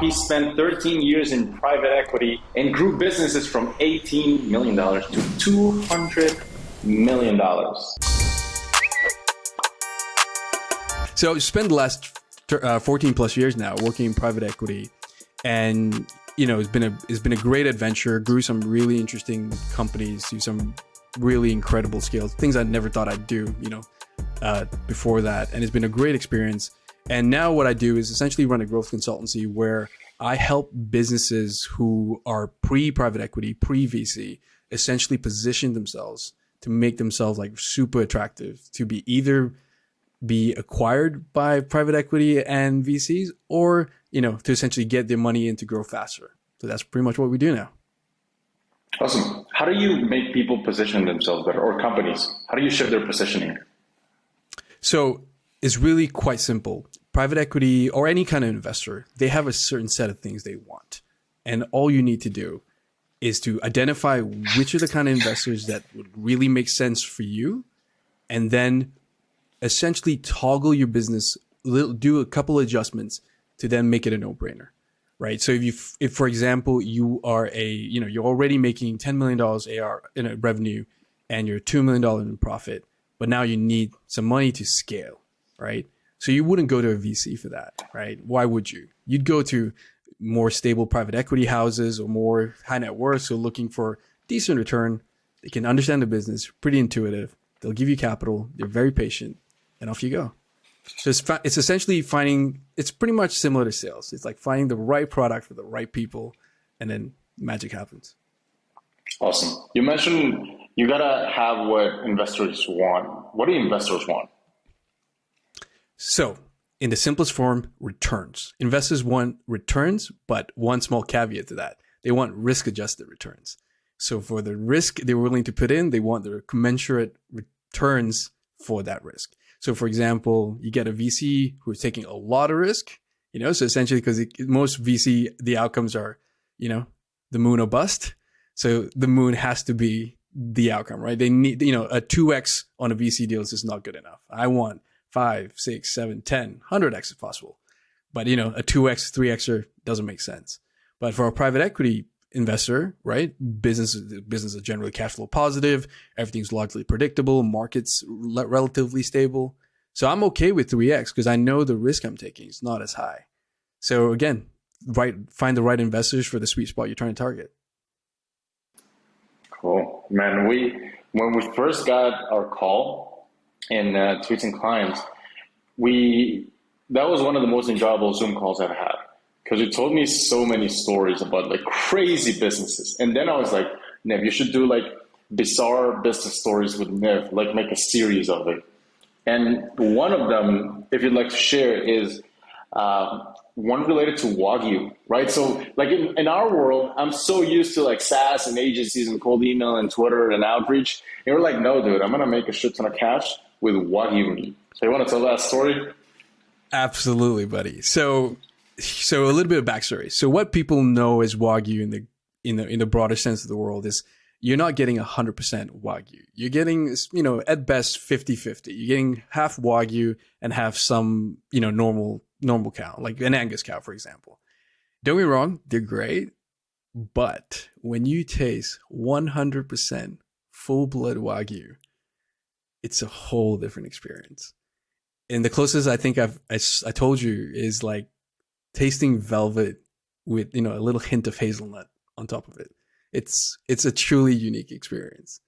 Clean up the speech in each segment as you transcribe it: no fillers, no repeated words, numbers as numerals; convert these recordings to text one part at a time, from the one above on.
he spent 13 years in private equity and grew businesses from $18 million to $200 million. So I spent the last 14 plus years now working in private equity, and it's been a great adventure. Grew some really interesting companies to some really incredible scales, things I never thought I'd do, before that, and it's been a great experience. And now what I do is essentially run a growth consultancy where I help businesses who are pre-private equity, pre-VC, essentially position themselves to make themselves like super attractive to be either be acquired by private equity and VCs, or to essentially get their money in to grow faster. So that's pretty much what we do now. Awesome. How do you make people position themselves better, or companies? How do you shift their positioning? So it's really quite simple. Private equity or any kind of investor, they have a certain set of things they want. And all you need to do is to identify which are the kind of investors that would really make sense for you, and then essentially toggle your business, do a couple of adjustments to then make it a no-brainer, right? So if for example, you are you're already making $10 million AR in a revenue and you're $2 million in profit, but now you need some money to scale, right? So you wouldn't go to a VC for that, right? Why would you? You'd go to more stable private equity houses or more high net worth, so looking for decent return. They can understand the business, pretty intuitive. They'll give you capital. They're very patient, and off you go. So it's essentially it's pretty much similar to sales. It's like finding the right product for the right people, and then magic happens. Awesome. You mentioned you gotta have what investors want. What do investors want? So in the simplest form, returns. Investors want returns, but one small caveat to that. They want risk-adjusted returns. So for the risk they're willing to put in, they want the commensurate returns for that risk. So for example, you get a VC who's taking a lot of risk, so essentially because most VC, the outcomes are, the moon or bust. So the moon has to be the outcome, right? They need, a 2x on a VC deal is just not good enough. I want 5, 6, 7, 10, 100x if possible. But, a 2x, 3xer doesn't make sense. But for a private equity investor, right, business is generally cash flow positive. Everything's largely predictable. Markets relatively stable. So I'm okay with 3x because I know the risk I'm taking is not as high. So again, find the right investors for the sweet spot you're trying to target. Cool, man. When we first got our call in Tweets and Clients, that was one of the most enjoyable Zoom calls I've had, because you told me so many stories about like crazy businesses. And then I was like, Niv, you should do like bizarre business stories with Niv, like make a series of it. And one of them, if you'd like to share, is one related to Wagyu, right? So like in our world, I'm so used to like SaaS and agencies and cold email and Twitter and outreach. And we're like, no, dude, I'm going to make a shit ton of cash with Wagyu meat. So you want to tell that story? Absolutely, buddy. So a little bit of backstory. So what people know as Wagyu in the broader sense of the world is you're not getting 100% Wagyu. You're getting, at best 50-50. You're getting half Wagyu and half some, normal cow, like an Angus cow, for example. Don't get me wrong, they're great. But when you taste 100% full-blood Wagyu, it's a whole different experience. And the closest I think I told you is like tasting velvet with, a little hint of hazelnut on top of it. It's a truly unique experience.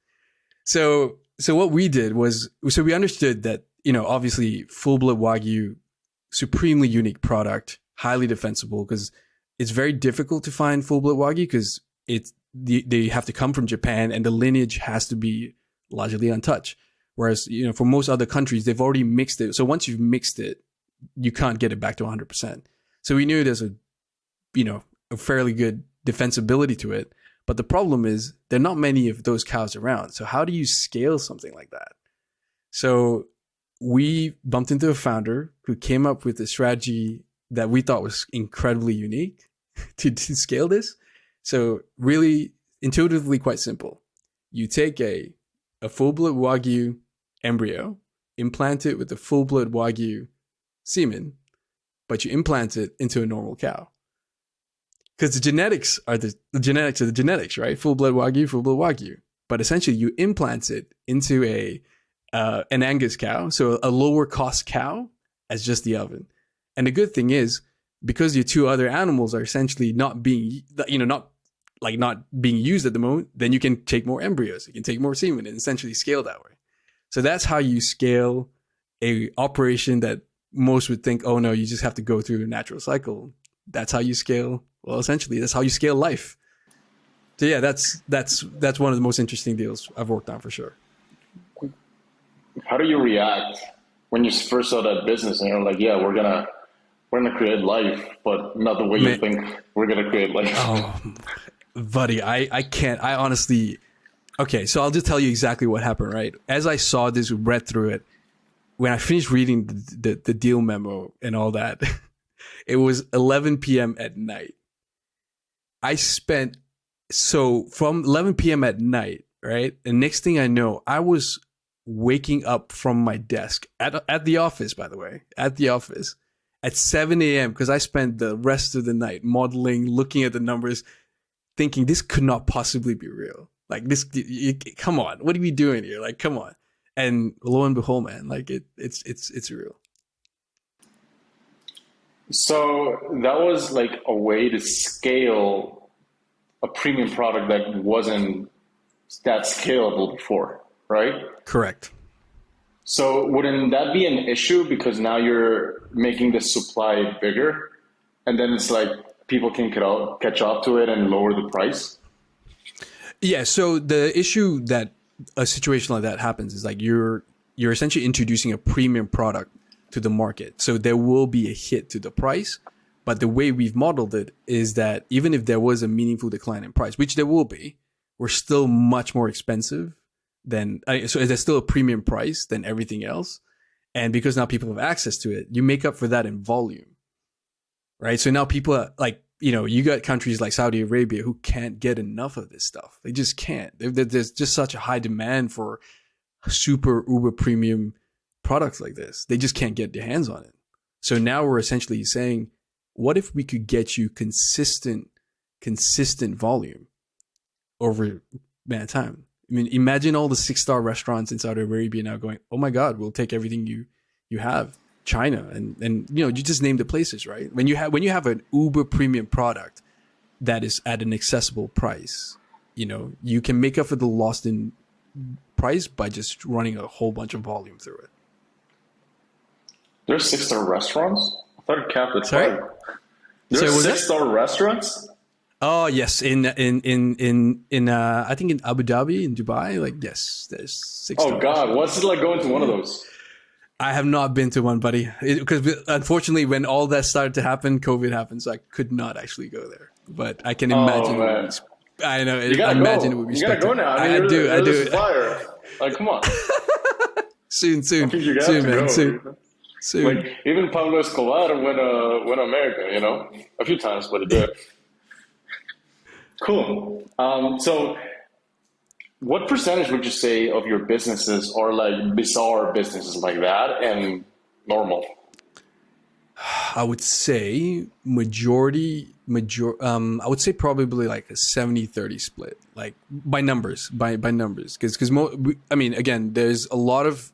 So what we did was, we understood that, obviously full-blood Wagyu, supremely unique product, highly defensible, because it's very difficult to find full-blood Wagyu because they have to come from Japan and the lineage has to be largely untouched. Whereas, for most other countries, they've already mixed it. So once you've mixed it, you can't get it back to 100%. So we knew there's a fairly good defensibility to it. But the problem is there are not many of those cows around. So how do you scale something like that? So we bumped into a founder who came up with a strategy that we thought was incredibly unique to scale this. So really intuitively quite simple. You take a full-blood Wagyu embryo, implant it with a full-blood Wagyu semen, but you implant it into a normal cow. because the genetics are the genetics, right? Full blood Wagyu, full blood Wagyu. But essentially, you implant it into an Angus cow, so a lower cost cow, as just the oven. And the good thing is, because your two other animals are essentially not being, not being used at the moment, then you can take more embryos, you can take more semen, and essentially scale that way. So that's how you scale a operation that most would think, oh no, you just have to go through a natural cycle. That's how you scale. Well, essentially, that's how you scale life. So yeah, that's one of the most interesting deals I've worked on for sure. How do you react when you first saw that business and you're like, yeah, we're gonna create life, but not the way you think we're gonna create life? Oh, buddy, I can't. I honestly. Okay, so I'll just tell you exactly what happened. Right, as I saw this, read through it, when I finished reading the deal memo and all that, it was 11 p.m. at night. I spent from 11 p.m. at night, right? And next thing I know, I was waking up from my desk at the office, by the way, at the office at 7 a.m. because I spent the rest of the night modeling, looking at the numbers, thinking this could not possibly be real. Like this, come on, what are we doing here? Like, come on. And lo and behold, man, like it's real. So that was like a way to scale a premium product that wasn't that scalable before, right? Correct. So wouldn't that be an issue because now you're making the supply bigger, and then it's like people can catch up to it and lower the price? Yeah. So the issue that a situation like that happens is like you're essentially introducing a premium product to the market. So there will be a hit to the price, but the way we've modeled it is that even if there was a meaningful decline in price, which there will be, we're still much more expensive than, so there's still a premium price than everything else. And because now people have access to it, you make up for that in volume, right? So now people are like, you got countries like Saudi Arabia who can't get enough of this stuff. They just can't. There's just such a high demand for super uber premium products like this. They just can't get their hands on it. So now we're essentially saying, what if we could get you consistent volume over time? I mean, imagine all the 6-star restaurants in Saudi Arabia now going, oh my God, we'll take everything you have. China and you just name the places, right? When you have an uber premium product that is at an accessible price, you can make up for the lost in price by just running a whole bunch of volume through it. There's 6-star restaurants? I thought it capped at 5. There's 6-star restaurants? Oh yes, in I think in Abu Dhabi, in Dubai, like yes, there's 6-star. Oh God, what's it like going to one of those? I have not been to one, buddy, because unfortunately, when all that started to happen, COVID happened, so I could not actually go there. But I can imagine. I know. You gotta imagine go. It would be you gotta go now. I do. Supplier. Like, come on. soon, man. Soon. Like even Pablo Escobar went America, a few times, but he did. Cool. So, what percentage would you say of your businesses are like bizarre businesses like that and normal? I would say majority. I would say probably like a 70-30 split, like by numbers, because again, there's a lot of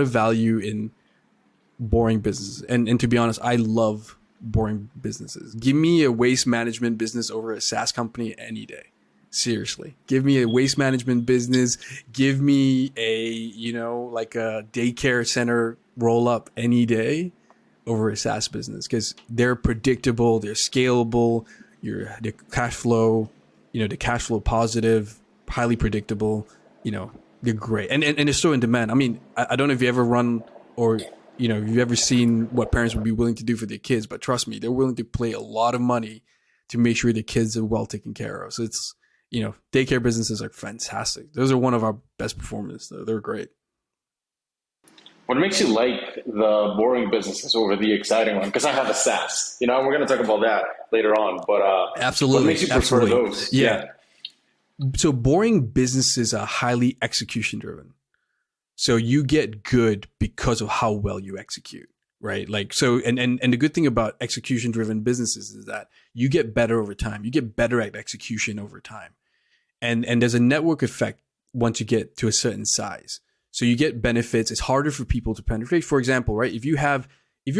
value in boring businesses, and to be honest, I love boring businesses. Give me a waste management business over a SaaS company any day. Seriously, give me a waste management business. Give me like a daycare center roll up any day over a SaaS business, because they're predictable, they're scalable, the cash flow, the cash flow positive, highly predictable. They're great, and they're so in demand. I mean, I don't know if you ever run or you've ever seen what parents would be willing to do for their kids, but trust me, they're willing to pay a lot of money to make sure their kids are well taken care of. So it's daycare businesses are fantastic. Those are one of our best performers. They're great. What makes you like the boring businesses over the exciting one? Because I have a SaaS. We're going to talk about that later on. But absolutely, what makes you prefer those? Yeah. So boring businesses are highly execution driven. So you get good because of how well you execute, right? Like, so, and the good thing about execution driven businesses is that you get better over time. You get better at execution over time. And there's a network effect once you get to a certain size. So you get benefits. It's harder for people to penetrate. For example, right? If you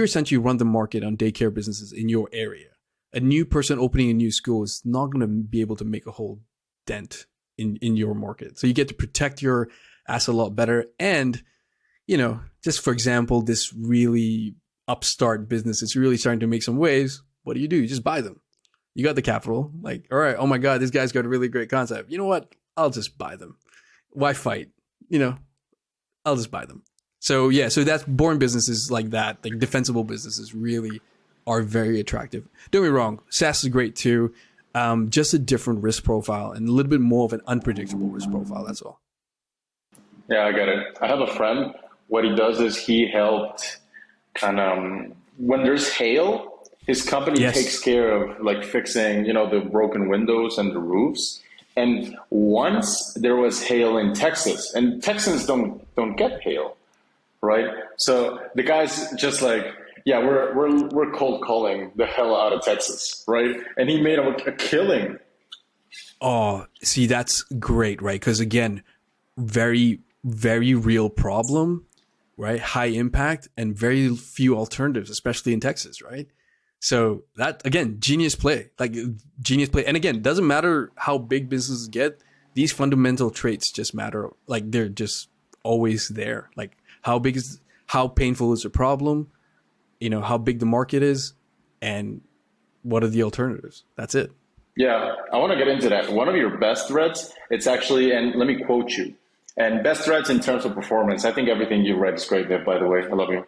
essentially run the market on daycare businesses in your area, a new person opening a new school is not going to be able to make a whole dent in your market. So you get to protect your ass a lot better. And, just for example, this really upstart business, it's really starting to make some waves. What do? You just buy them. You got the capital. Like, all right, oh my God, this guy's got a really great concept. You know what? I'll just buy them. Why fight? I'll just buy them. So yeah, so that's boring businesses like that, like defensible businesses really are very attractive. Don't get me wrong, SaaS is great too. Just a different risk profile and a little bit more of an unpredictable risk profile. That's all. Yeah, I get it. I have a friend. What he does is he helped kind of when there's hail, his company takes care of like fixing, the broken windows and the roofs. And once there was hail in Texas, and Texans don't get hail, right? So the guy's just like, yeah, we're cold calling the hell out of Texas, right? And he made a killing. Oh, see, that's great, right? Because again, very, very real problem, right? High impact and very few alternatives, especially in Texas, right? So that, again, genius play. And again, it doesn't matter how big businesses get. These fundamental traits just matter. Like they're just always there. Like how painful is the problem? How big the market is and what are the alternatives? That's it. Yeah, I want to get into that. One of your best threads, it's actually, and let me quote you, and best threads in terms of performance. I think everything you read is great, Dave, by the way. I love you.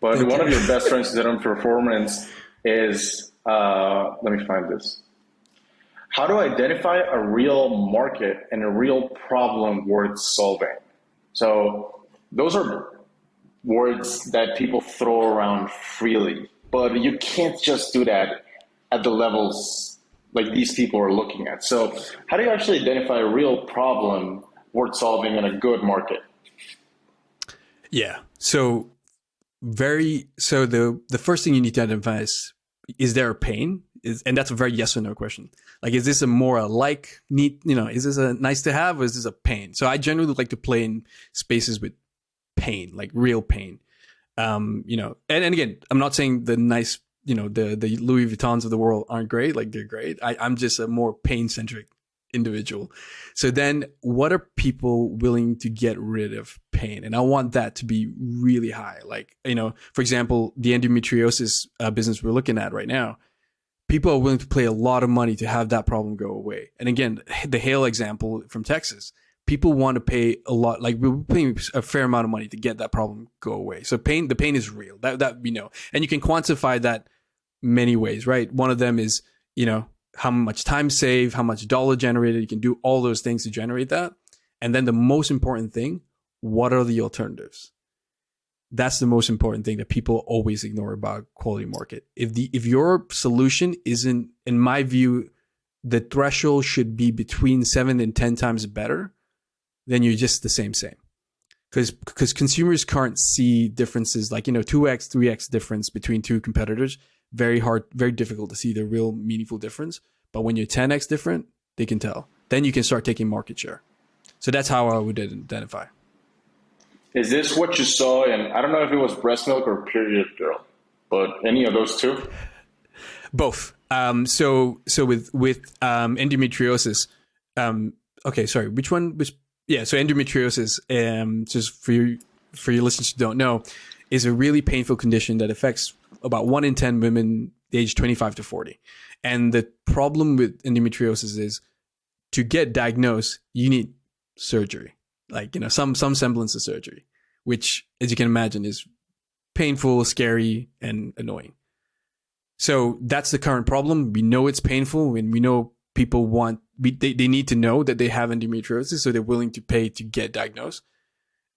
But one of your best threads in terms of performance is, let me find this. How to identify a real market and a real problem worth solving. So those are words that people throw around freely, but you can't just do that at the levels like these people are looking at. So how do you actually identify a real problem worth solving in a good market? Yeah. So the first thing you need to identify is there a pain? And that's a very yes or no question. Like, is this is this a nice to have or is this a pain? So I generally like to play in spaces with pain, like real pain. And again, I'm not saying the nice, the Louis Vuittons of the world aren't great. Like they're great. I'm just a more pain centric individual. So then what are people willing to get rid of pain? And I want that to be really high. Like, for example, the endometriosis business we're looking at right now, people are willing to pay a lot of money to have that problem go away. And again, the hail example from Texas, people want to pay a lot, like we're paying a fair amount of money to get that problem go away. So the pain is real, that we know. And you can quantify that many ways, right? One of them is, how much time saved, how much dollar generated. You can do all those things to generate that. And then the most important thing, what are the alternatives? That's the most important thing that people always ignore about quality market. If your solution isn't, in my view, the threshold should be between 7 and 10 times better, then you're just the same. Because consumers can't see differences like, 2x, 3x difference between two competitors. Very hard, very difficult to see the real meaningful difference. But when you're 10x different, they can tell. Then you can start taking market share. So that's how I would identify. Is this what you saw in, I don't know if it was breast milk or period girl, but any of those two? Both. So with endometriosis, okay, sorry, which one was, yeah, so endometriosis, just for your listeners who don't know, is a really painful condition that affects about 1 in 10 women aged 25 to 40. And the problem with endometriosis is to get diagnosed, you need surgery, like, some semblance of surgery, which, as you can imagine, is painful, scary, and annoying. So that's the current problem. We know it's painful, and we know people they need to know that they have endometriosis, so they're willing to pay to get diagnosed.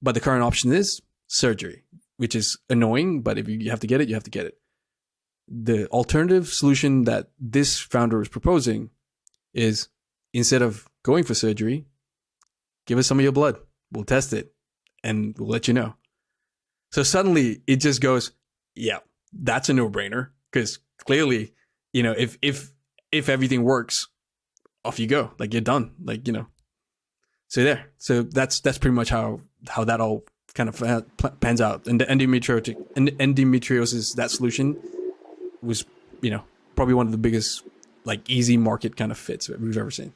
But the current option is surgery, which is annoying, but if you have to get it, you have to get it. The alternative solution that this founder is proposing is, instead of going for surgery, give us some of your blood. We'll test it and we'll let you know. So suddenly it just goes, yeah, that's a no-brainer because clearly, if everything works, off you go. Like you're done. Like, so there. So that's pretty much how that all kind of pans out. And the endometriosis, that solution was, probably one of the biggest like easy market kind of fits that we've ever seen.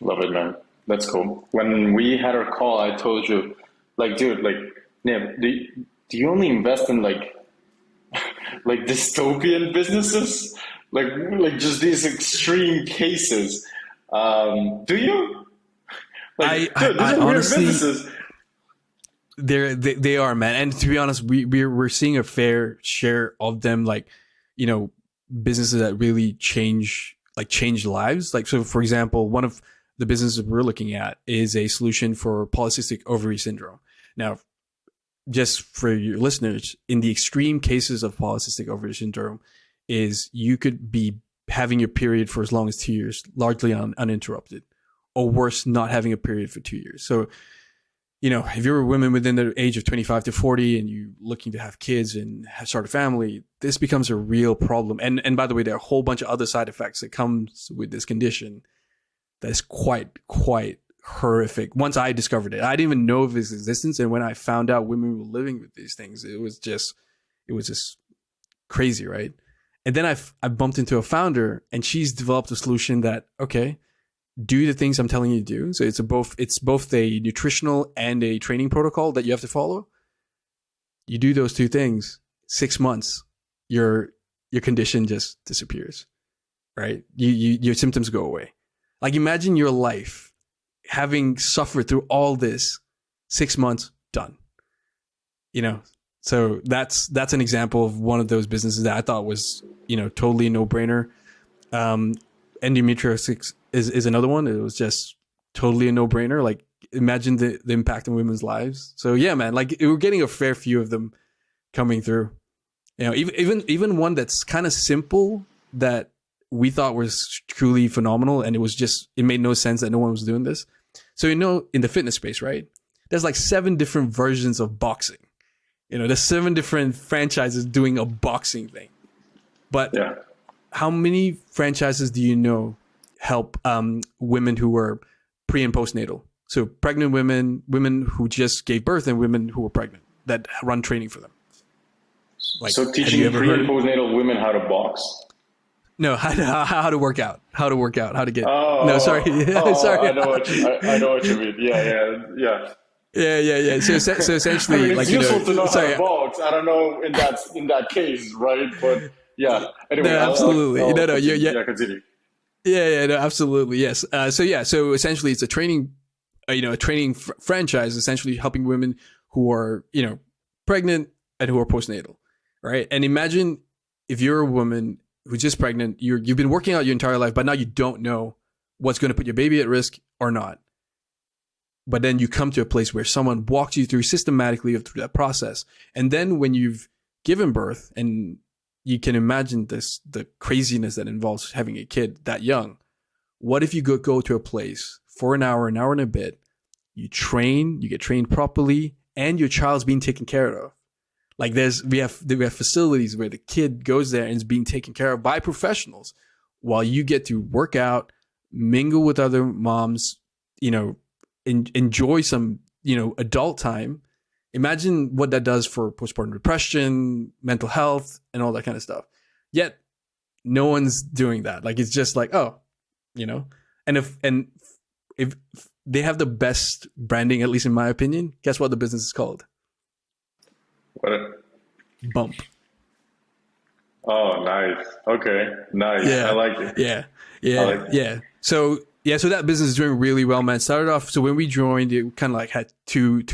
Love it, man. That's cool. When we had our call, I told you, like, dude, like, Nib, do you only invest in like dystopian businesses, like just these extreme cases? Do you? Like, dude, these I are weird honestly, businesses. they are, man. And to be honest, we're seeing a fair share of them, like, businesses that really change lives. Like, so for example, one of the businesses we're looking at is a solution for polycystic ovary syndrome. Now, just for your listeners, in the extreme cases of polycystic ovary syndrome, is you could be having your period for as long as 2 years, largely uninterrupted, or worse, not having a period for 2 years. So, if you're a woman within the age of 25 to 40 and you're looking to have kids and start a family, this becomes a real problem. And by the way, there are a whole bunch of other side effects that comes with this condition that is quite horrific. Once I discovered it, I didn't even know of its existence. And when I found out women were living with these things, it was just crazy, right? And then I bumped into a founder, and she's developed a solution that, okay, do the things I'm telling you to do. So it's both a nutritional and a training protocol that you have to follow. You do those two things, 6 months, your condition just disappears, right? Your symptoms go away. Like, imagine your life having suffered through all this, 6 months, done. So that's an example of one of those businesses that I thought was, totally a no-brainer. Endometriosis is another one. It was just totally a no-brainer. Like, imagine the impact on women's lives. So yeah, man, like we're getting a fair few of them coming through. Even one that's kind of simple that we thought was truly phenomenal, and it made no sense that no one was doing this. So, in the fitness space, right? There's like 7 different versions of boxing. There's 7 different franchises doing a boxing thing. But Yeah. how many franchises do you know help women who were pre and postnatal? So pregnant women who just gave birth, and women who were pregnant that run training for them. Like, So teaching pre and postnatal women how to box. No, how to work out, how to get. Oh, no, sorry, sorry. I know what you mean. Yeah. Yeah. So essentially, I mean, it's like, useful to know sorry. how to box. I don't know in that case, right? But yeah. Anyway, No, absolutely. Yeah, continue. Yeah, no, absolutely, yes. So essentially, it's a training, franchise, essentially helping women who are, pregnant and who are postnatal, right? And imagine if you're a woman who's just pregnant, you've been working out your entire life, but now you don't know what's going to put your baby at risk or not. But then you come to a place where someone walks you through systematically through that process. And then when you've given birth, and you can imagine the craziness that involves having a kid that young. What if you go to a place for an hour and a bit, you get trained properly, and your child's being taken care of? Like, we have facilities where the kid goes there and is being taken care of by professionals, while you get to work out, mingle with other moms, enjoy some, adult time. Imagine what that does for postpartum depression, mental health, and all that kind of stuff. Yet no one's doing that. Like, it's just like, oh, and if they have the best branding, at least in my opinion, guess what the business is called? What? Bump. Oh, nice. Okay, nice. Yeah. I like it. Yeah. So that business is doing really well, man. It started off, so when we joined, it kind of like had two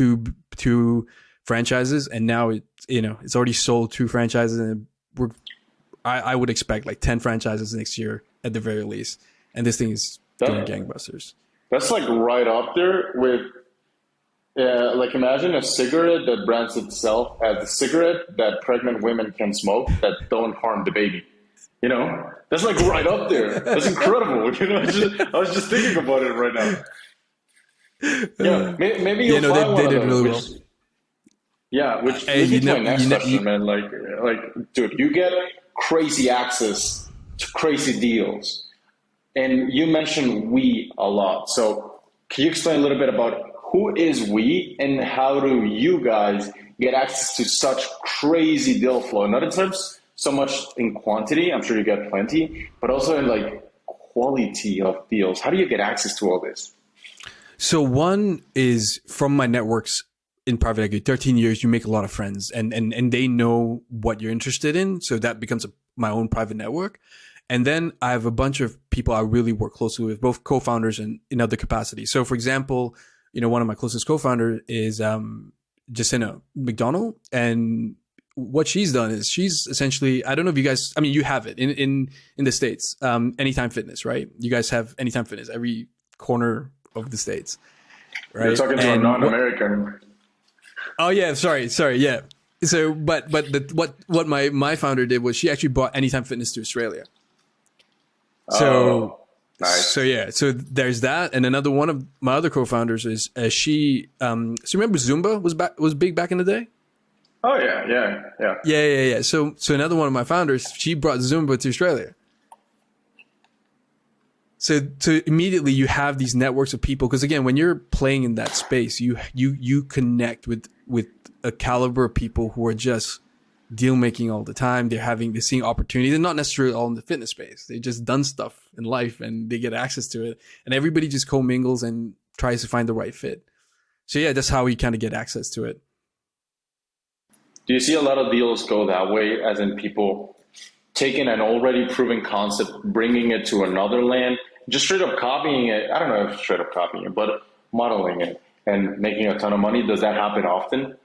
franchises, and now it's already sold 2 franchises, and I would expect like 10 franchises next year at the very least. And this thing is doing gangbusters. That's like right up there with, like, imagine a cigarette that brands itself as a cigarette that pregnant women can smoke that don't harm the baby. That's like right up there. That's incredible. I was just thinking about it right now. Yeah, maybe you'll find one they of did them, really which, well. Yeah, which Hey, leads me you to know, my next question, man. Dude, you get crazy access to crazy deals, and you mentioned we a lot. So, can you explain a little bit about who is we and how do you guys get access to such crazy deal flow? Not in terms so much in quantity, I'm sure you get plenty, but also in like quality of deals. How do you get access to all this? So one is from my networks in private equity. 13 years, you make a lot of friends, and they know what you're interested in. So that becomes my own private network. And then I have a bunch of people I really work closely with, both co-founders and in other capacities. So for example, one of my closest co-founders is Jacinta McDonald, and what she's done is she's essentially, I don't know if you guys, I mean, you have it in the States, Anytime Fitness, right? You guys have Anytime Fitness every corner of the States, You're right? talking to a And what? non-American. Oh yeah, sorry, yeah. So, what my founder did was she actually bought Anytime Fitness to Australia. So Oh, nice. yeah, so there's that, and another one of my other co-founders is she. So remember Zumba was big back in the day. Oh yeah, yeah, yeah. Yeah. So another one of my founders, she brought Zumba to Australia. So immediately you have these networks of people, because again, when you're playing in that space, you connect with a caliber of people who are just deal making all the time. They're seeing opportunity. They're not necessarily all in the fitness space. They just done stuff in life and they get access to it. And everybody just commingles and tries to find the right fit. So yeah, that's how we kind of get access to it. Do you see a lot of deals go that way, as in people taking an already proven concept, bringing it to another land, just straight up copying it? I don't know if straight up copying it, but modeling it and making a ton of money. Does that happen often?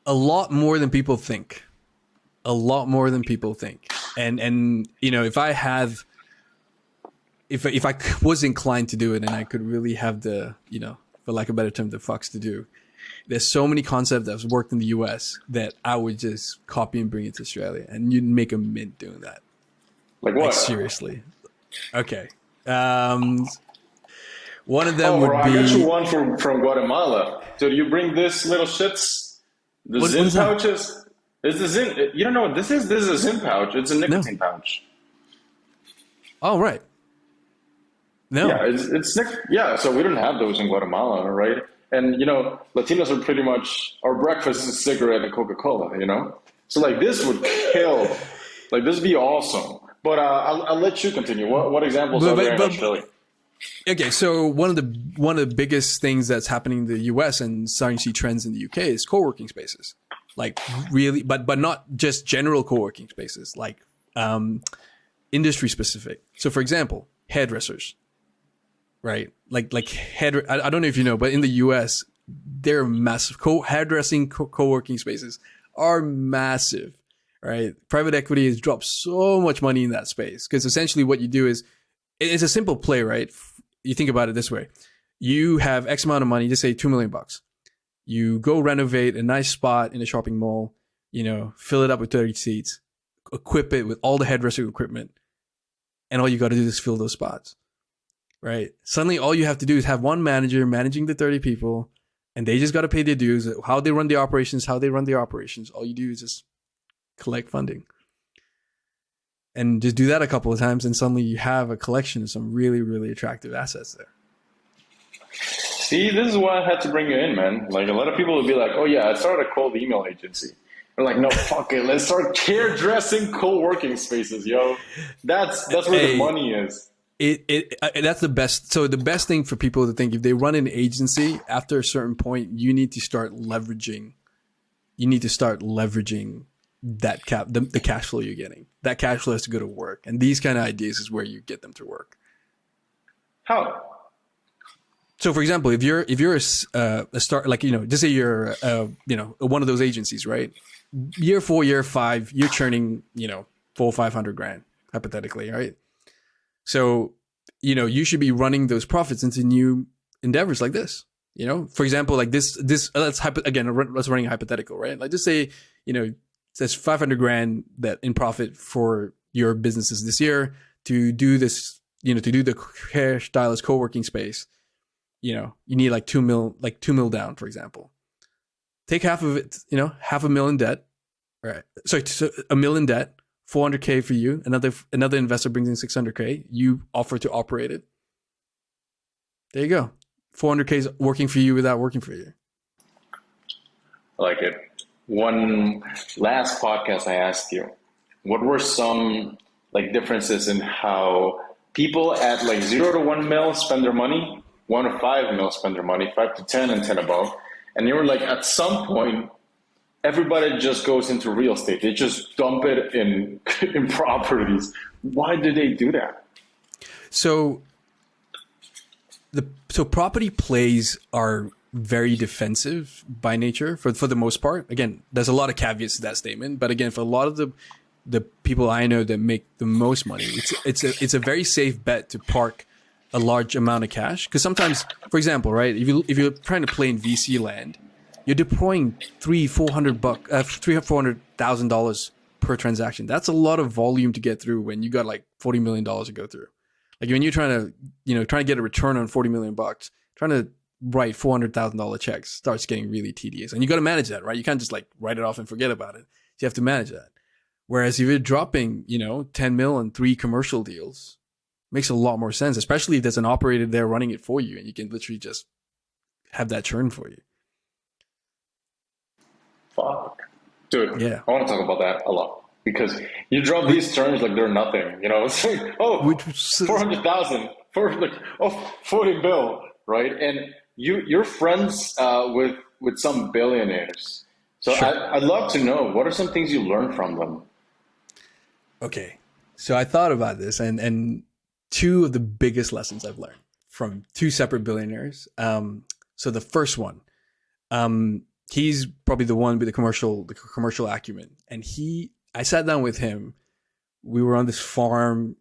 A lot more than people think. A lot more than people think. And if I have, if I was inclined to do it and I could really have the, for lack of a better term, the fucks to do, there's so many concepts that's worked in the US that I would just copy and bring it to Australia, and you'd make a mint doing that. Like Like what? seriously. Okay. Um, One of them Oh, bro, would I got you be, one from Guatemala. So do you bring this little shits? The what Zin is that? pouches? Is the Zin? You don't know what this is? This is a Zin pouch. It's a No. nicotine pouch. Oh, right. Yeah, No. yeah. So we don't have those in Guatemala, right? And Latinos are pretty much our breakfast is a cigarette and Coca Cola. So like this would kill. Like this would be awesome. But I'll let you continue. What examples But, are there but, in but Australia? okay, so one of the biggest things that's happening in the US and starting to see trends in the UK is co-working spaces. Like really, but not just general co-working spaces, like industry specific. So for example, hairdressers, right? Like hair. I don't know if you know, but in the US, they're massive. Hairdressing co-working spaces are massive, right? Private equity has dropped so much money in that space because essentially what you do is it's a simple play, right? You think about it this way: you have X amount of money, just say $2 million. You go renovate a nice spot in a shopping mall, fill it up with 30 seats, equip it with all the hairdressing equipment, and all you got to do is fill those spots, right? Suddenly, all you have to do is have one manager managing the 30 people, and they just got to pay their dues. How they run the operations, All you do is just collect funding. And just do that a couple of times, and suddenly you have a collection of some really, really attractive assets there. See, this is why I had to bring you in, man. Like a lot of people would be like, "Oh yeah, I started a cold email agency." I'm like, "No, fuck it. Let's start hairdressing co-working spaces, yo. That's where the Hey, money is." that's the best. So the best thing for people to think, if they run an agency, after a certain point, you need to start leveraging. You need to start leveraging that the cash flow you're getting. That cash flow has to go to work, and these kind of ideas is where you get them to work. How? So, for example, if you're a start, like just say you're one of those agencies, right? Year 4, year 5, you're churning 400-500 grand hypothetically, right? So, you should be running those profits into new endeavors like this. For example, like this. Let's running a hypothetical, right? Like just say says 500 grand that in profit for your businesses this year to do this, to do the hairstylist co-working space. You need like 2 mil down, for example. take half of it, you know, half a million debt, right? Sorry, so a million debt, 400K for you. Another investor brings in 600K. You offer to operate it. There you go. 400K is working for you without working for you. I like it. One last podcast I asked you, what were some like differences in how people at like 0 to 1 mil spend their money, 1 to 5 mil spend their money, 5 to 10 and 10 above. And you were like, at some point, everybody just goes into real estate. They just dump it in in properties. Why do they do that? So property plays are very defensive by nature for the most part. Again, there's a lot of caveats to that statement, but again, for a lot of the people I know that make the most money, it's a very safe bet to park a large amount of cash. Because sometimes, for example, right, if you're trying to play in VC land, you're deploying $400,000 per transaction. That's a lot of volume to get through when you got like $40 million to go through. Like when you're trying to get a return on $40 million, trying to write $400,000 checks starts getting really tedious, and you got to manage that, right? You can't just like write it off and forget about it. So you have to manage that. Whereas if you're dropping, 10 mil on 3 commercial deals, makes a lot more sense, especially if there's an operator there running it for you, and you can literally just have that churn for you. Fuck, dude. Yeah, I want to talk about that a lot because you drop these terms like they're nothing. It's like 400,000 for like 40 bill, right? And you're friends with some billionaires. So sure. I'd love to know, what are some things you learned from them? Okay, so I thought about this, and 2 of the biggest lessons I've learned from 2 separate billionaires. So the first one, he's probably the one with the commercial acumen, and I sat down with him. We were on this farm,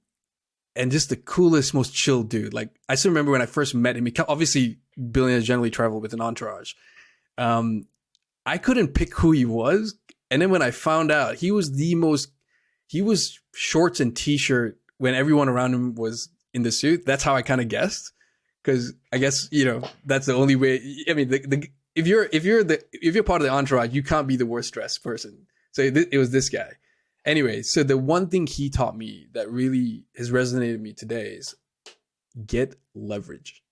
and just the coolest, most chill dude. Like, I still remember when I first met him. Obviously, billionaires generally travel with an entourage. I couldn't pick who he was, and then when I found out, he was shorts and t-shirt when everyone around him was in the suit. That's how I kind of guessed, because I guess that's the only way. I mean, if you're part of the entourage, you can't be the worst dressed person. So it was this guy. Anyway, so the one thing he taught me that really has resonated with me today is get leverage.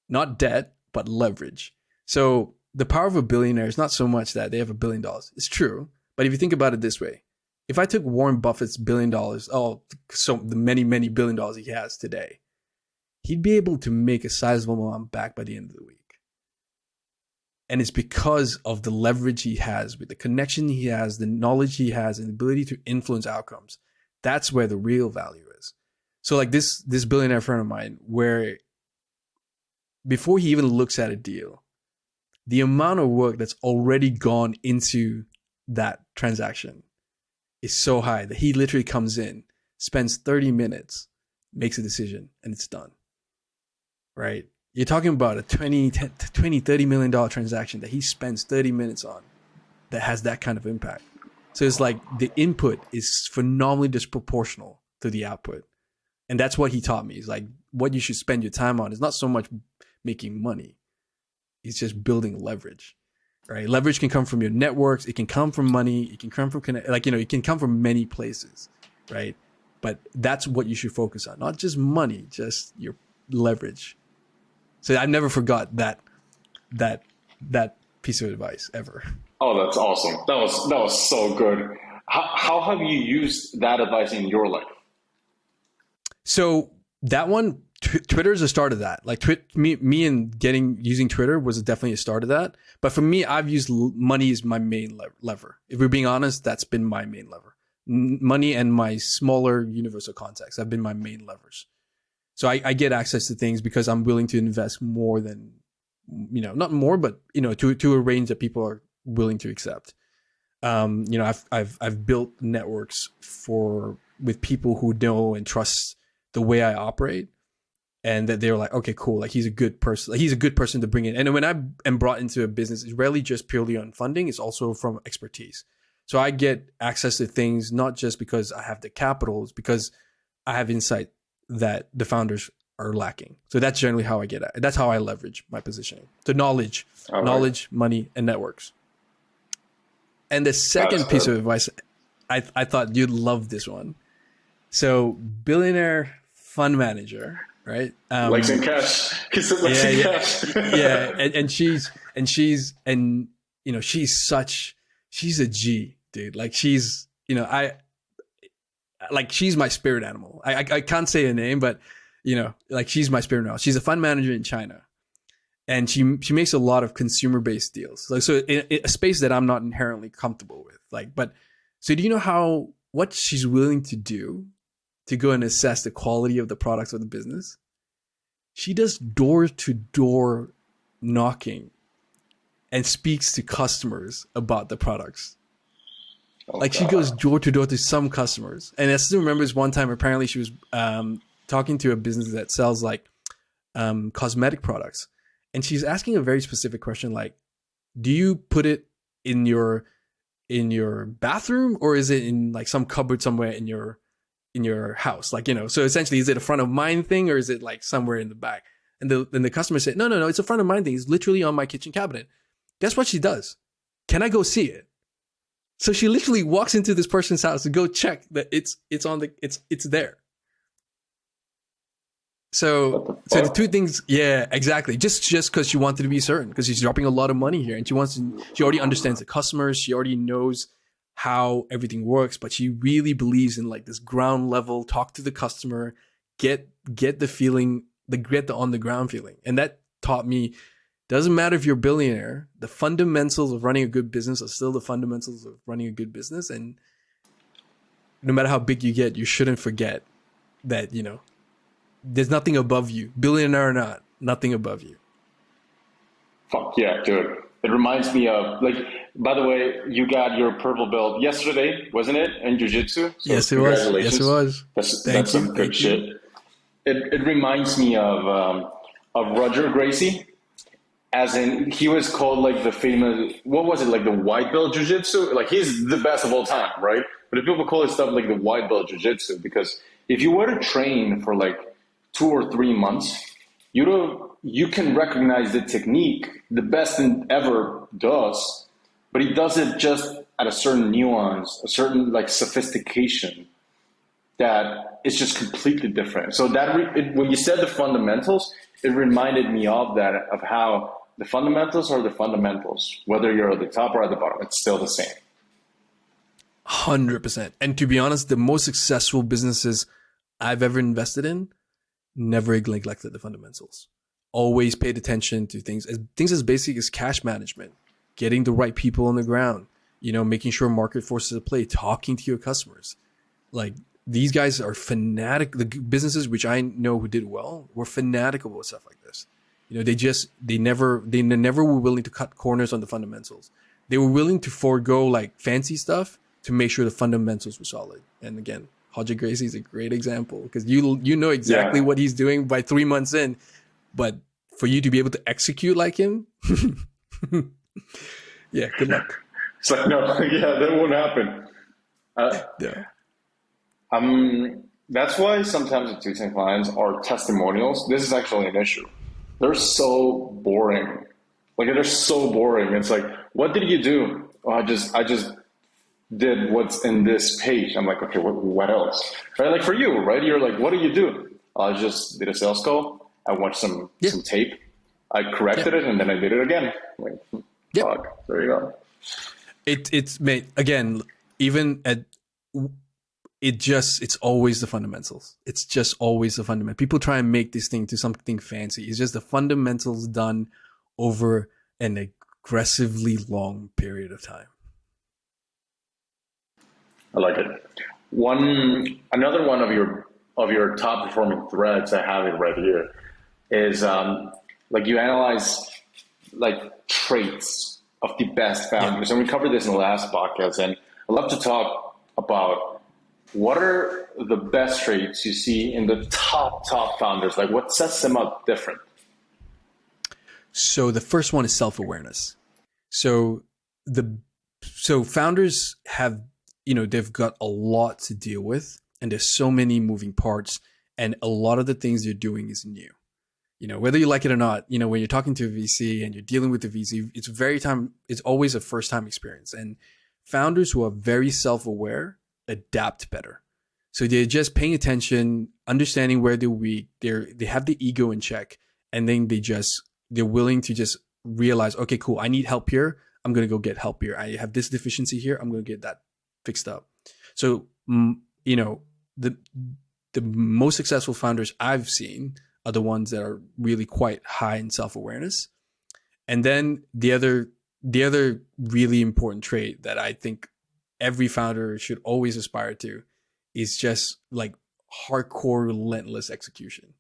Not debt, but leverage. So the power of a billionaire is not so much that they have $1 billion. It's true. But if you think about it this way, if I took Warren Buffett's $1 billion, so the many, many $1 billion he has today, he'd be able to make a sizable amount back by the end of the week. And it's because of the leverage he has, with the connection he has, the knowledge he has, and the ability to influence outcomes. That's where the real value is. So like this billionaire friend of mine, where before he even looks at a deal, the amount of work that's already gone into that transaction is so high that he literally comes in, spends 30 minutes, makes a decision, and it's done. Right? You're talking about a $30 million transaction that he spends 30 minutes on that has that kind of impact. So it's like the input is phenomenally disproportional to the output. And that's what he taught me. Is like, what you should spend your time on is not so much making money. It's just building leverage, right? Leverage can come from your networks. It can come from money. It can come from it can come from many places, right? But that's what you should focus on. Not just money, just your leverage. So I never forgot that piece of advice ever. Oh, that's awesome. That was so good. How have you used that advice in your life? So that one, Twitter is a start of that. Like me and using Twitter was definitely a start of that. But for me, I've used money as my main lever. If we're being honest, that's been my main lever. Money and my smaller universal contacts have been my main levers. So I get access to things because I'm willing to invest more than, not more, but to a range that people are willing to accept. I've built networks with people who know and trust the way I operate, and that they're like, okay, cool, like he's a good person. Like, he's a good person to bring in. And when I am brought into a business, it's rarely just purely on funding. It's also from expertise. So I get access to things not just because I have the capital, it's because I have insight that the founders are lacking. So that's generally how I get it. That's how I leverage my positioning. So knowledge, money, and networks. And the That's second piece of good. advice, I thought you'd love this one. So billionaire fund manager, right? Legs in cash. He said legs Yeah, in yeah, cash. yeah. And you know, she's a G, dude. Like she's my spirit animal. I can't say her name, but you know, like she's my spirit animal. She's a fund manager in China, and she makes a lot of consumer based deals. Like so, in a space that I'm not inherently comfortable with. Like, but so do you know what she's willing to do to go and assess the quality of the products of the business? She does door to door knocking and speaks to customers about the products. Oh Like she goes God. door to door to some customers. And I still remember this one time, apparently she was talking to a business that sells like cosmetic products. And she's asking a very specific question like, do you put it in your bathroom or is it in like some cupboard somewhere in your house? Like, you know, so essentially is it a front of mind thing or is it like somewhere in the back? And the customer said, no, it's a front of mind thing. It's literally on my kitchen cabinet. Guess what she does? Can I go see it? So she literally walks into this person's house to go check that it's there. What So the so the two fuck? things, yeah, exactly. Just because she wanted to be certain, because she's dropping a lot of money here, and she already understands the customers, she already knows how everything works, but she really believes in like this ground level, talk to the customer, get the feeling, get the on the ground feeling, and that taught me doesn't matter if you're a billionaire, the fundamentals of running a good business are still the fundamentals of running a good business, and no matter how big you get, you shouldn't forget that you know there's nothing above you, billionaire or not, nothing above you. Fuck yeah, dude. It reminds me of like. By the way, you got your purple belt yesterday, wasn't it? In jiu-jitsu. So Yes, it was. Yes, it congratulations. was. That's Thank you. some good Thank you. shit. It reminds me of Roger Gracie, as in he was called like the famous, what was it, like the white belt jiu-jitsu, like he's the best of all time, right? But if people call his stuff like the white belt jiu-jitsu, because if you were to train for like 2 or 3 months, you can recognize the technique the best ever does, but he does it just at a certain nuance, a certain like sophistication that is just completely different. So when you said the fundamentals, it reminded me of that, of how the fundamentals are the fundamentals. Whether you're at the top or at the bottom, it's still the same. 100%. And to be honest, the most successful businesses I've ever invested in never neglected the fundamentals. Always paid attention to things as basic as cash management, getting the right people on the ground, you know, making sure market forces at play, talking to your customers. Like these guys are fanatic. The businesses which I know who did well were fanatical about stuff like this. You know, they never were willing to cut corners on the fundamentals. They were willing to forego like fancy stuff to make sure the fundamentals were solid. And again, Hodge Gracie is a great example because you know exactly Yeah, what he's doing by 3 months in, but for you to be able to execute like him, yeah, good luck. it's like no, yeah, that won't happen. Uh, Yeah. that's why sometimes the teaching clients are testimonials. This is actually an issue. They're so boring. Like they're so boring. It's like, what did you do? Oh, I just did what's in this page. I'm like, okay, what else? Right? Like for you, right? You're like, what do you do? I just did a sales call. I watched Yeah. some tape. I Yep. corrected it, and then I did it again. Like, Yep. fuck. There you go. It's made again, even at it's always the fundamentals. It's just always the fundamental. People try and make this thing to something fancy. It's just the fundamentals done over an aggressively long period of time. I like it. Another one of your top performing threads, I have it right here, is like you analyze like traits of the best Yeah. founders, and we covered this in the last podcast. And I'd love to talk about what are the best traits you see in the top founders. Like what sets them up different. So the first one is self-awareness. So the so founders have, you know, they've got a lot to deal with and there's so many moving parts and a lot of the things they're doing is new. You know, whether you like it or not, you know, when you're talking to a VC and you're dealing with the VC, it's always a first time experience. And founders who are very self-aware adapt better. So they're just paying attention, understanding where they're weak. They have the ego in check, and then they're willing to just realize, okay, cool, I need help here. I'm gonna go get help here. I have this deficiency here. I'm gonna get that fixed up. So the most successful founders I've seen are the ones that are really quite high in self-awareness. And then the other really important trait that I think every founder should always aspire to is just like hardcore relentless execution.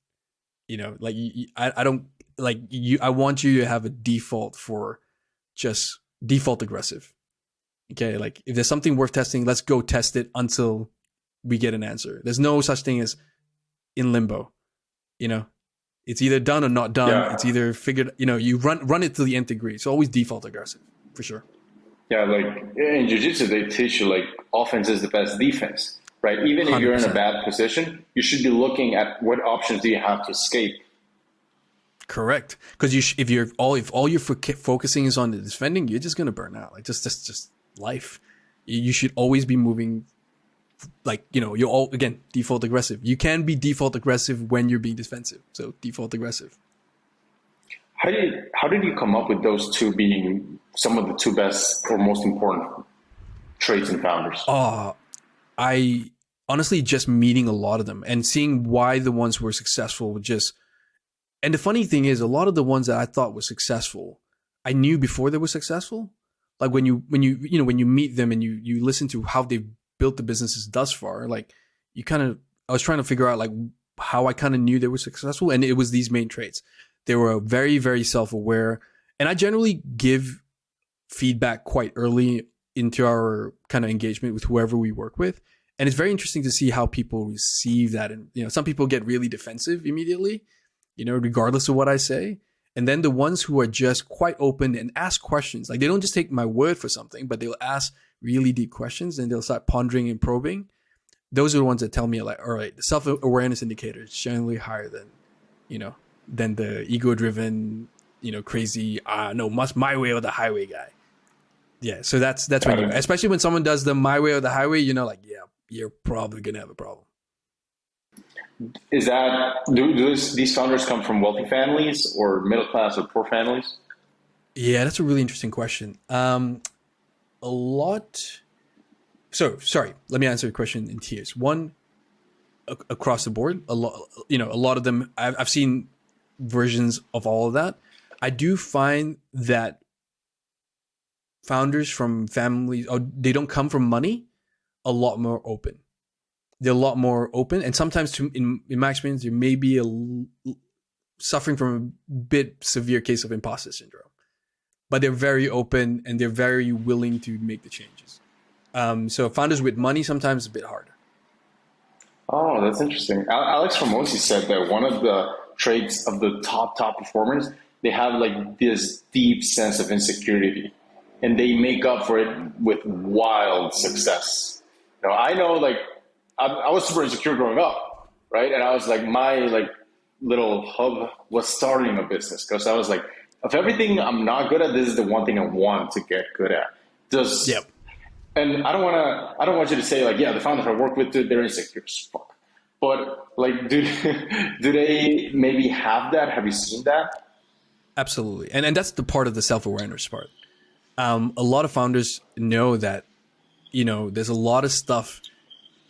Like I don't like you. I want you to have a default for just default aggressive. Okay, like if there's something worth testing, let's go test it until we get an answer. There's no such thing as in limbo. It's either done or not done. Yeah. It's either figured. You run it to the nth degree. So always default aggressive for sure. Yeah, like in jiu-jitsu, they teach you like offense is the best defense, right? Even if 100%. You're in a bad position, you should be looking at what options do you have to escape. Correct, because if all you're focusing is on the defending, you're just gonna burn out. Like just life. You should always be moving. Like you're all again default aggressive. You can be default aggressive when you're being defensive. So default aggressive. How did you come up with those two being some of the two best or most important traits in founders? I honestly just meeting a lot of them and seeing why the ones who were successful would just. And the funny thing is, a lot of the ones that I thought were successful, I knew before they were successful. Like when you meet them and you listen to how they've built the businesses thus far, like I was trying to figure out like how I kind of knew they were successful, and it was these main traits. They were very, very self-aware, and I generally give feedback quite early into our kind of engagement with whoever we work with, and it's very interesting to see how people receive that. And some people get really defensive immediately, regardless of what I say. And then the ones who are just quite open and ask questions, like they don't just take my word for something, but they'll ask really deep questions and they'll start pondering and probing. Those are the ones that tell me like, all right, the self-awareness indicator is generally higher than the ego-driven, crazy, no, must my way or the highway guy. Yeah. So that's when especially when someone does the my way or the highway, like, yeah, you're probably going to have a problem. Is that, do these founders come from wealthy families or middle class or poor families? Yeah, that's a really interesting question. A lot. So, sorry, let me answer the question in tiers. One, across the board, a lot of them, I've seen versions of all of that. I do find that founders from families, they don't come from money, a lot more open. They're a lot more open, and sometimes, in my experience, there may be suffering from a bit severe case of imposter syndrome, but they're very open and they're very willing to make the changes. So founders with money sometimes a bit harder. Oh, that's interesting. Alex Ramosi said that one of the traits of the top performers, they have like this deep sense of insecurity, and they make up for it with wild success. I know, like. I was super insecure growing up, right? And I was like, my like little hub was starting a business because I was like, of everything I'm not good at, this is the one thing I want to get good at. Yep. And I don't want you to say like, yeah, the founders I work with, they're insecure as fuck. But like, do they maybe have that? Have you seen that? Absolutely. And that's the part of the self-awareness part. A lot of founders know that, there's a lot of stuff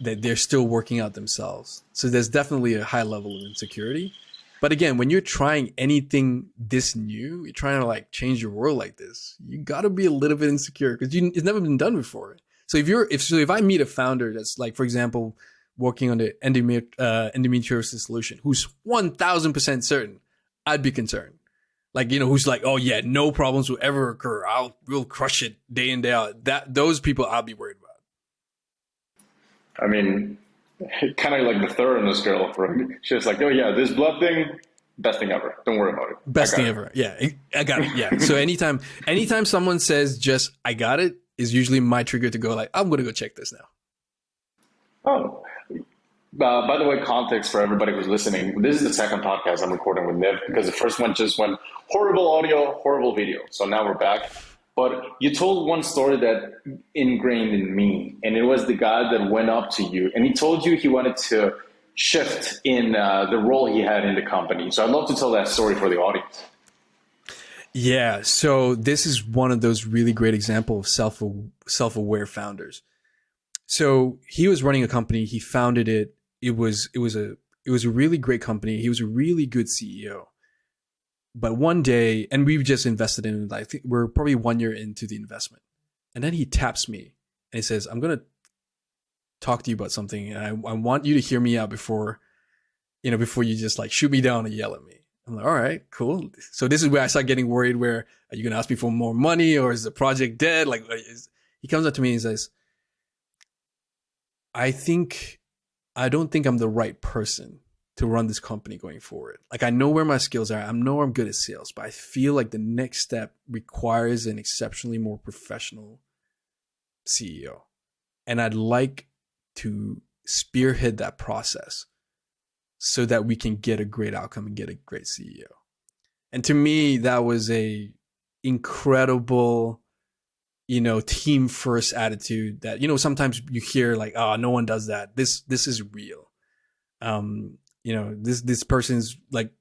that they're still working out themselves. So there's definitely a high level of insecurity. But again, when you're trying anything this new, you're trying to like change your world like this, you got to be a little bit insecure because it's never been done before. So if I meet a founder that's like, for example, working on the endometriosis solution, who's 1000% certain, I'd be concerned. Like, who's like, oh yeah, no problems will ever occur. We'll crush it day in, day out. Those people I'll be worried about. I mean, kind of like the thoroughness girl, right? She's like, oh yeah, this blood thing, best thing ever. Don't worry about it. Best thing ever. Yeah, I got it. Yeah. So anytime someone says just, I got it, is usually my trigger to go like, I'm going to go check this now. Oh, by the way, context for everybody who's listening. This is the second podcast I'm recording with Niv because the first one just went horrible audio, horrible video. So now we're back. But you told one story that ingrained in me, and it was the guy that went up to you and he told you he wanted to shift in the role he had in the company. So I'd love to tell that story for the audience. Yeah. So this is one of those really great examples of self-aware founders. So he was running a company. He founded it. It was a really great company. He was a really good CEO. But one day, and we've just invested in it. I think we're probably 1 year into the investment. And then he taps me and he says, I'm going to talk to you about something. And I want you to hear me out before you just like shoot me down and yell at me. I'm like, all right, cool. So this is where I start getting worried. Where are you going to ask me for more money, or is the project dead? Like, he comes up to me and says, I don't think I'm the right person to run this company going forward. Like, I know where my skills are. I know I'm good at sales, but I feel like the next step requires an exceptionally more professional CEO. And I'd like to spearhead that process so that we can get a great outcome and get a great CEO. And to me, that was a incredible, team first attitude that, sometimes you hear like, oh, no one does that. This is real. This person's like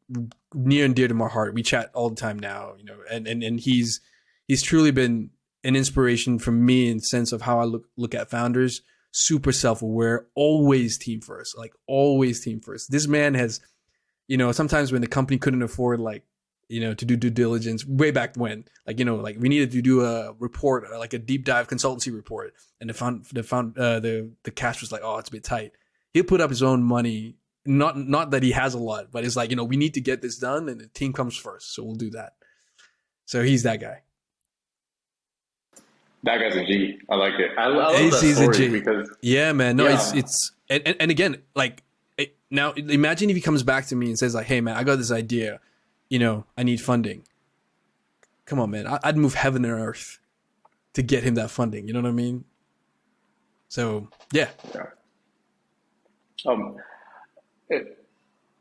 near and dear to my heart. We chat all the time now, and he's truly been an inspiration for me in the sense of how I look at founders. Super self-aware, always team first, like always team first. This man has, sometimes when the company couldn't afford to do due diligence way back when, like we needed to do a report, like a deep dive consultancy report, and the cash was like, oh, it's a bit tight. He'll put up his own money. Not that he has a lot, but it's like, we need to get this done and the team comes first. So we'll do that. So he's that guy. That guy's a G. I like it. I love that story because man, no, yeah. it's and again, like now imagine if he comes back to me and says like, hey man, I got this idea, I need funding. Come on, man, I'd move heaven and earth to get him that funding. You know what I mean? So yeah.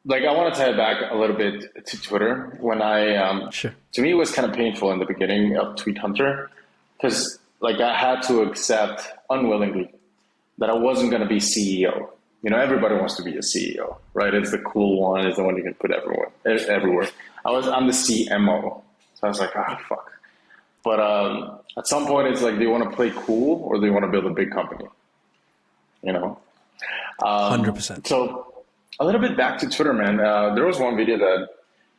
Like I want to tie it back a little bit to Twitter. When Sure. To me, it was kind of painful in the beginning of Tweet Hunter because like I had to accept unwillingly that I wasn't going to be CEO. Everybody wants to be a CEO, right? It's the cool one. It's the one you can put everywhere. I'm the CMO. So I was like, fuck. But at some point, it's like, do you want to play cool or do you want to build a big company? 100%. So a little bit back to Twitter, man. There was one video that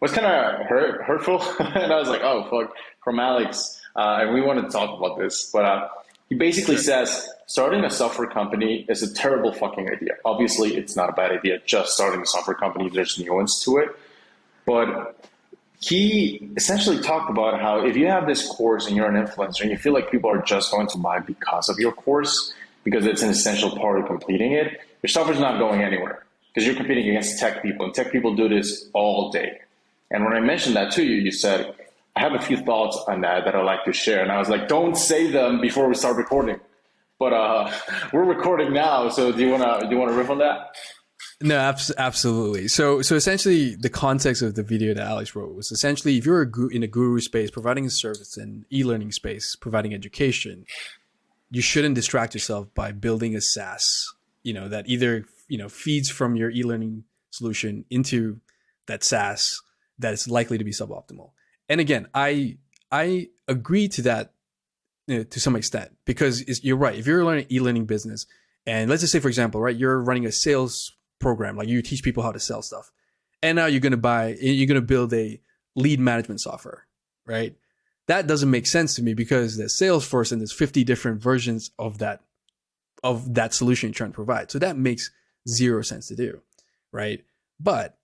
was kind of hurtful. And I was like, oh, fuck, from Alex. And we want to talk about this. But he basically says, starting a software company is a terrible fucking idea. Obviously, it's not a bad idea just starting a software company. There's nuance to it. But he essentially talked about how if you have this course and you're an influencer and you feel like people are just going to buy because of your course, because it's an essential part of completing it, your software's not going anywhere because you're competing against tech people. And tech people do this all day. And when I mentioned that to you, you said, I have a few thoughts on that I'd like to share. And I was like, don't say them before we start recording. But we're recording now, so do you wanna riff on that? No, absolutely. So essentially, the context of the video that Alex wrote was essentially, if you're in a guru space, providing a service, and e-learning space, providing education, you shouldn't distract yourself by building a SaaS, that either feeds from your e-learning solution into that SaaS that is likely to be suboptimal. And again, I agree to that to some extent, because you're right. If you're learning e-learning business, and let's just say, for example, right, you're running a sales program, like you teach people how to sell stuff, and now you're going to build a lead management software, right? That doesn't make sense to me because there's Salesforce and there's 50 different versions of that solution you're trying to provide. So that makes zero sense to do, right? But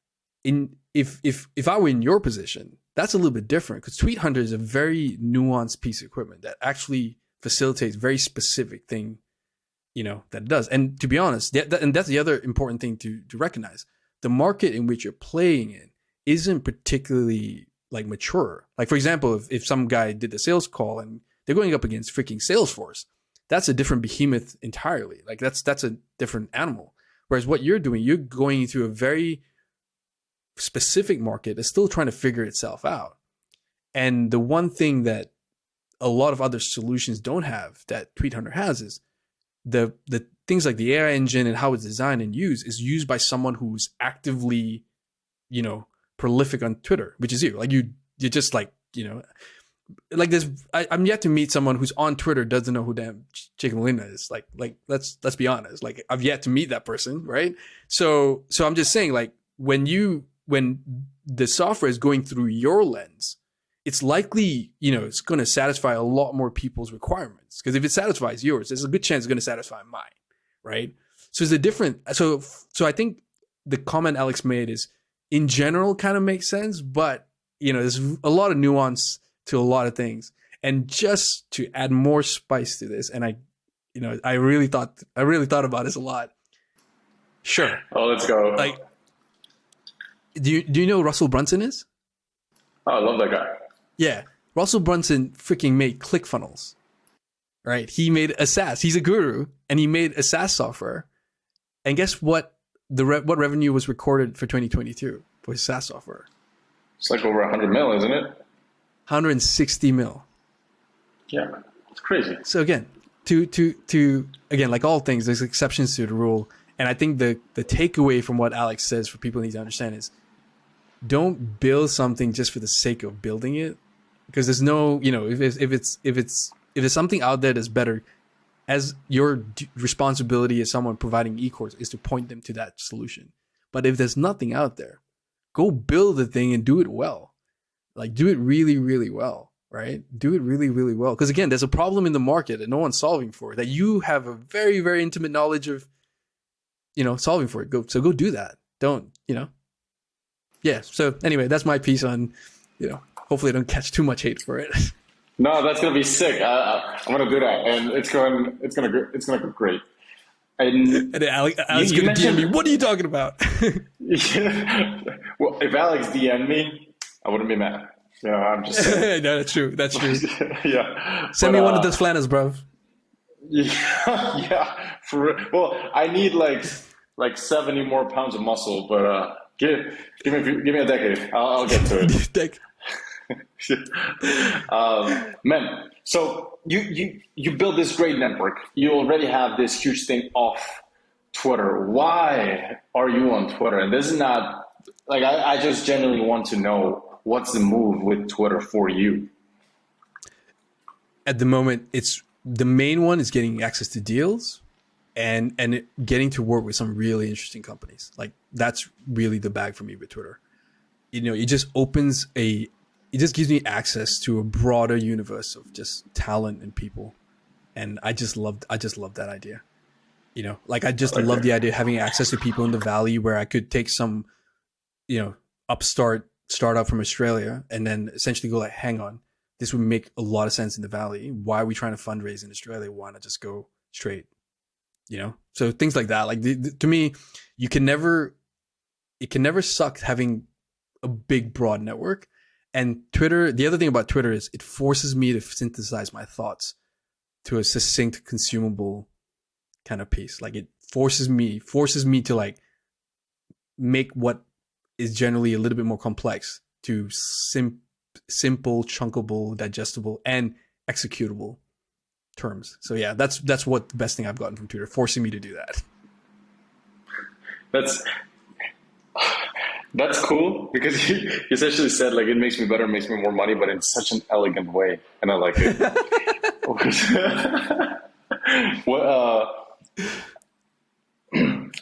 if I were in your position, that's a little bit different, because Tweet Hunter is a very nuanced piece of equipment that actually facilitates very specific thing, that it does. And to be honest, and that's the other important thing to recognize. The market in which you're playing in isn't particularly like mature. Like, for example, if some guy did the sales call and they're going up against freaking Salesforce, that's a different behemoth entirely. Like that's a different animal. Whereas what you're doing, you're going through a very specific market that's still trying to figure itself out. And the one thing that a lot of other solutions don't have that Tweet Hunter has is the things like the AI engine and how it's designed and used is used by someone who's actively, prolific on Twitter, which is you. Like you're just like, like this. I'm yet to meet someone who's on Twitter doesn't know who damn Chicken Molina is. Like let's be honest. Like I've yet to meet that person, right? So I'm just saying, like when the software is going through your lens, it's likely, it's going to satisfy a lot more people's requirements. Because if it satisfies yours, there's a good chance it's going to satisfy mine, right? So it's a different. So I think the comment Alex made is, in general, kind of makes sense, but there's a lot of nuance to a lot of things. And just to add more spice to this, and I really thought about this a lot. Sure. Oh, let's go. Like, do you know who Russell Brunson is? Oh, I love that guy. Yeah, Russell Brunson freaking made ClickFunnels, right? He made a SaaS. He's a guru, and he made a SaaS software. And guess what? What revenue was recorded for 2022 for his SaaS software? It's like over 100 mil, isn't it? 160 mil. Yeah, it's crazy. So again, to again, like all things, there's exceptions to the rule. And I think the takeaway from what Alex says for people need to understand is, don't build something just for the sake of building it, because there's no, if there's something out there that's better, as your responsibility as someone providing e-course is to point them to that solution. But if there's nothing out there, go build the thing and do it well. Like, do it really, really well, right? Do it really, really well. Because again, there's a problem in the market that no one's solving for, that you have a very, very intimate knowledge of, solving for it. Go do that. Don't, Yeah. So anyway, that's my piece on, hopefully I don't catch too much hate for it. No, that's gonna be sick. I'm gonna do that, and it's gonna go great. And then Alex gonna DM me. What are you talking about? Yeah. Well, if Alex DM'd me, I wouldn't be mad. I'm just saying. No, that's true. That's true. Yeah. Send me one of those flannels, bro. Yeah. Well, I need like 70 more pounds of muscle, but give me a decade. I'll get to it. Man, so you build this great network. You already have this huge thing off Twitter. Why are you on Twitter? And this is not like, I just genuinely want to know, what's the move with Twitter for you? At the moment, it's the main one is getting access to deals and getting to work with some really interesting companies. Like, that's really the bag for me with Twitter. It just gives me access to a broader universe of just talent and people. And I just love that idea. I just love the idea of having access to people in the Valley where I could take some, startup from Australia and then essentially go like, hang on, this would make a lot of sense in the Valley. Why are we trying to fundraise in Australia? Why not just go straight? So things like that. Like to me, it can never suck having a big, broad network. And Twitter, the other thing about Twitter is it forces me to synthesize my thoughts to a succinct, consumable kind of piece. Like, it forces me to like make what is generally a little bit more complex to simple, chunkable, digestible, and executable terms. So yeah, that's what the best thing I've gotten from Twitter, forcing me to do that. That's cool, because he essentially said, like, it makes me better, it makes me more money, but in such an elegant way, and I like it.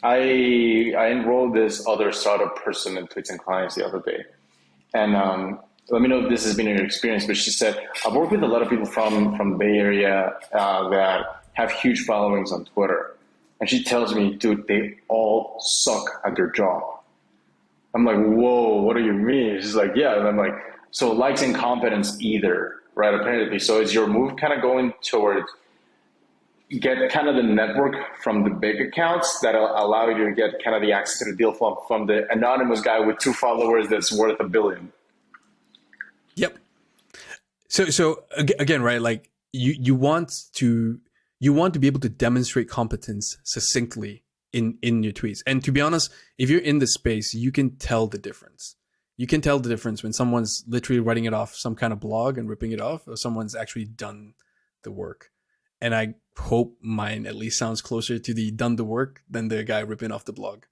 I enrolled this other startup person in Tweets and Clients the other day, and let me know if this has been your experience. But she said, I've worked with a lot of people from the Bay Area that have huge followings on Twitter, and she tells me, dude, they all suck at their job. I'm like, whoa, what do you mean? She's like, yeah. And I'm like, so likes and confidence either, right? Apparently. So is your move kind of going towards get kind of the network from the big accounts that allow you to get kind of the access to the deal from the anonymous guy with 2 followers that's worth $1 billion? Yep. So again, right? Like you want to be able to demonstrate competence succinctly in your tweets. And to be honest, if you're in the space, you can tell the difference. You can tell the difference when someone's literally writing it off some kind of blog and ripping it off, or someone's actually done the work. And I hope mine at least sounds closer to the done the work than the guy ripping off the blog.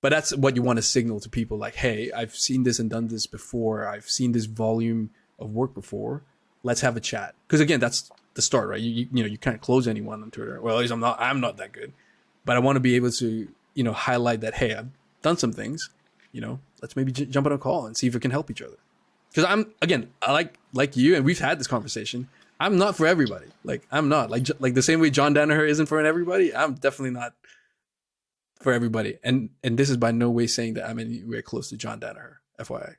But that's what you want to signal to people, like, hey, I've seen this and done this before. I've seen this volume of work before. Let's have a chat. Because again, that's the start, right? You know, you can't close anyone on Twitter. Well, at least I'm not that good. But I want to be able to, you know, highlight that, hey, I've done some things, you know, let's maybe jump on a call and see if we can help each other. Because I like you, and we've had this conversation. I'm not for everybody. Like, I'm not like the same way John Danaher isn't for everybody. I'm definitely not for everybody. And this is by no way saying that I'm anywhere close to John Danaher, FYI.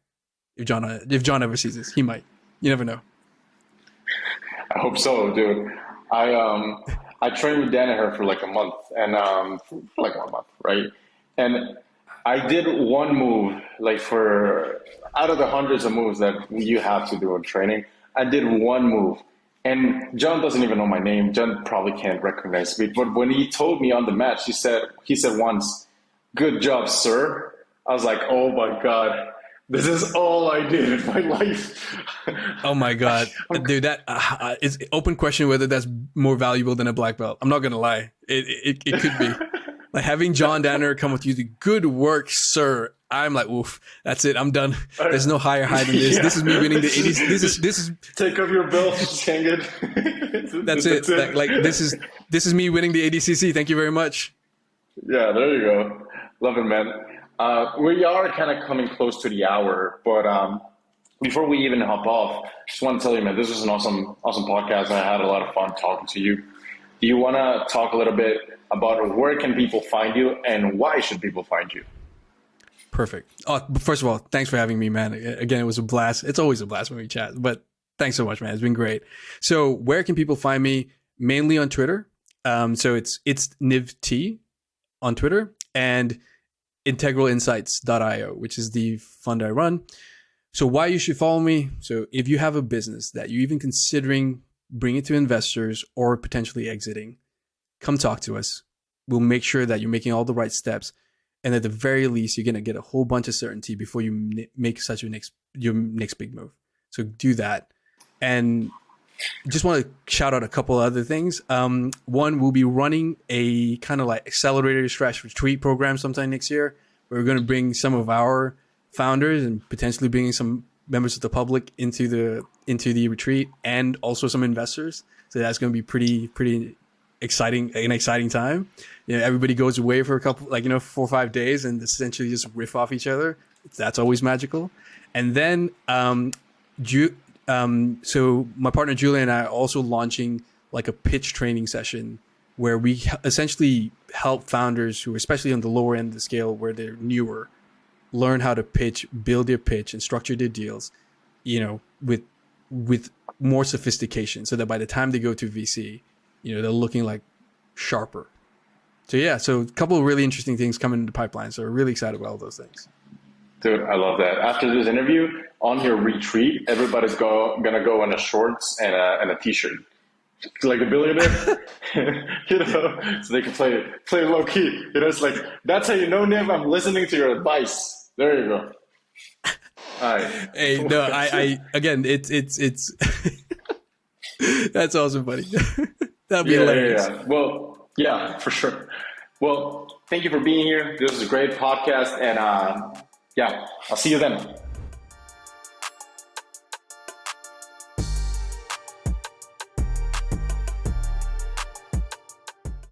If John ever sees this, he might. You never know. I hope so, dude. I trained with Danaher for like a month, and for like 1 month, right? And I did one move, like for out of the hundreds of moves that you have to do in training, I did one move. And John doesn't even know my name. John probably can't recognize me. But when he told me on the match, he said once, "Good job, sir." I was like, oh my God, this is all I did in my life. Oh my God, dude, that it's open question whether that's more valuable than a black belt. I'm not gonna lie, it could be. Like having John Danaher come with you, good work, sir. I'm like, oof, that's it. I'm done. There's no higher high than this. Yeah. This is me winning the 80s. This is take off your belt, just hang it. That's it. Like this is me winning the ADCC. Thank you very much. Yeah, there you go. Love it, man. We are kind of coming close to the hour, but before we even hop off, just want to tell you, man, this was an awesome podcast. I had a lot of fun talking to you. Do you want to talk a little bit about where can people find you and why should people find you? Perfect. Oh, first of all, thanks for having me, man. Again, it was a blast. It's always a blast when we chat, but thanks so much, man. It's been great. So where can people find me? Mainly on Twitter. So it's NivT on Twitter, and integralinsights.io, which is the fund I run. So why you should follow me? So if you have a business that you're even considering bringing to investors or potentially exiting, come talk to us. We'll make sure that you're making all the right steps. And at the very least, you're going to get a whole bunch of certainty before you make your next big move. So do that. And just want to shout out a couple other things. One, we'll be running a kind of like accelerator/retreat program sometime next year. We're going to bring some of our founders and potentially bringing some members of the public into the retreat, and also some investors. So that's going to be pretty exciting, an exciting time. You know, everybody goes away for a couple, 4 or 5 days, and essentially just riff off each other. That's always magical. And then, so my partner Julia and I are also launching like a pitch training session where we essentially help founders who, especially on the lower end of the scale, where they're newer, learn how to pitch, build their pitch, and structure their deals, you know, with more sophistication, so that by the time they go to VC, you know, they're looking like sharper. So yeah, so a couple of really interesting things coming in the pipeline. So we're really excited about all those things. Dude, I love that. After this interview, on your retreat, everybody's gonna go in a shorts and a t-shirt, like a billionaire, you know, so they can play low key. You know, it's like, that's how you know, Niv, I'm listening to your advice. There you go. All right. Hey, no, I again, it's that's awesome, buddy. That'd be hilarious. Yeah. Well, yeah, for sure. Well, thank you for being here. This was a great podcast, and yeah, I'll see you then.